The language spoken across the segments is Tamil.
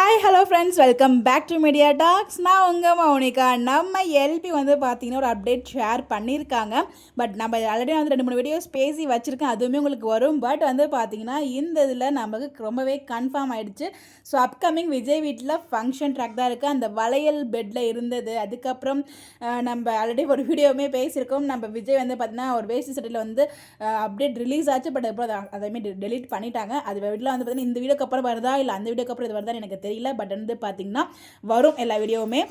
Hi hello friends, welcome back to media talks. நான் உங்கள் மௌனிகா. நம்ம எல்பி வந்து பார்த்தீங்கன்னா ஒரு அப்டேட் ஷேர் பண்ணியிருக்காங்க. பட் நம்ம ஆல்ரெடி வந்து 2-3 வீடியோஸ் பேசி வச்சுருக்கேன், அதுவுமே உங்களுக்கு வரும். பட் வந்து பார்த்தீங்கன்னா இந்த இதில் நமக்கு ரொம்பவே கன்ஃபார்ம் ஆகிடுச்சு. ஸோ அப்கமிங் விஜய் வீட்டில் ஃபங்க்ஷன் ட்ராக் தான் இருக்குது. அந்த வளையல் பெட்டில் இருந்தது. அதுக்கப்புறம் நம்ம ஆல்ரெடி ஒரு வீடியோவுமே பேசியிருக்கோம். நம்ம விஜய் வந்து பார்த்தீங்கன்னா ஒரு வேஷ்டி சட்டையில் வந்து அப்டேட் ரிலீஸ் ஆச்சு. பட் அப்புறம் அதையுமே டெலீட் பண்ணிட்டாங்க. அது வீட்டில் வந்து பார்த்தீங்கன்னா இந்த வீடியோக்கு அப்புறம் வருதா இல்லை அந்த வீடியோக்கு அப்புறம் இது வருதான்னு எனக்கு தெரியல. பட் வந்து பார்த்திங்கன்னா வரும் எல்லா வீடியோவுமே.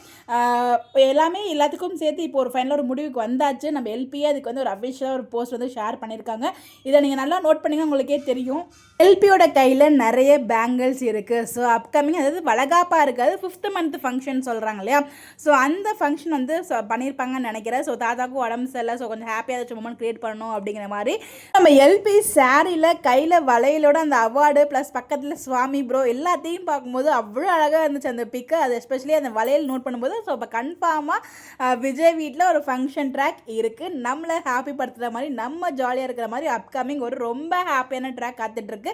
எல்லாத்துக்கும் சேர்த்து இப்போ ஒரு ஃபைனலாக ஒரு முடிவுக்கு வந்தாச்சு. நம்ம எல்பியே அதுக்கு வந்து ஒரு அஃபிஷியலாக ஒரு போஸ்ட் வந்து ஷேர் பண்ணியிருக்காங்க. இதை நீங்கள் நல்லா நோட் பண்ணிங்கன்னா உங்களுக்கே தெரியும். எல்பியோட கையில் நிறைய பேங்கிள்ஸ் இருக்குது. ஸோ அப்கமிங் அதாவது வளகாப்பாக இருக்காது, 5th மந்த் ஃபங்க்ஷன் சொல்கிறாங்க இல்லையா. ஸோ அந்த ஃபங்க்ஷன் வந்து பண்ணியிருப்பாங்கன்னு நினைக்கிறேன். ஸோ தாத்தாக்கும் உடம்பு சரியில்லை, ஸோ கொஞ்சம் ஹாப்பியாக ஏதாச்சும் மூமெண்ட் க்ரியேட் பண்ணணும் அப்படிங்கிற மாதிரி நம்ம எல்பி சாரியில் கையில் வளையலோட அந்த அவார்டு ப்ளஸ் பக்கத்தில் சுவாமி ப்ரோ எல்லாத்தையும் பார்க்கும்போது அவ்வளோ அழகாக இருந்துச்சு அந்த பிக்கு. அது எஸ்பெஷலி அந்த வளையல் நோட் பண்ணும்போது ஸோ இப்போ கன்ஃபார்மாக விஜய் வீட்டில் ஒரு ஃபங்க்ஷன் ட்ராக் இருக்குது. நம்மளை ஹாப்பி படுத்துகிற மாதிரி, நம்ம ஜாலியாக இருக்கிற மாதிரி அப்கமிங் ஒரு ரொம்ப ஹாப்பியான ட்ராக் காத்துட்ருக்கு.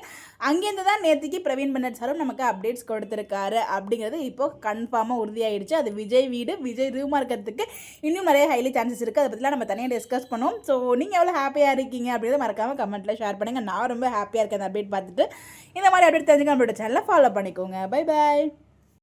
அங்கேருந்து தான் நேற்றுக்கு பிரவீன் பன்னட் சாரும் நமக்கு அப்டேட்ஸ் கொடுத்துருக்காரு அப்படிங்கிறது இப்போ கன்ஃபார்மாக உறுதியாகிடுச்சு. அது விஜய் வீடு, விஜய் ரூமாக இருக்கிறதுக்கு இன்னும் நிறைய ஹைலி சான்சஸ் இருக்குது. அதை பற்றிலாம் நம்ம தனியாக டிஸ்கஸ் பண்ணுவோம். ஸோ நீங்கள் எவ்வளோ ஹாப்பியாக இருக்கீங்க அப்படிங்கிறத மறக்காமல் கமெண்ட்டில் ஷேர் பண்ணுங்கள். நான் ரொம்ப ஹாப்பியாக இருக்கேன் அந்த அப்டேட் பார்த்துட்டு. இந்த மாதிரி அப்டேட் தெரிஞ்சுக்க நம்மளோட சேனலை ஃபாலோ பண்ணிக்கோங்க. Bye bye.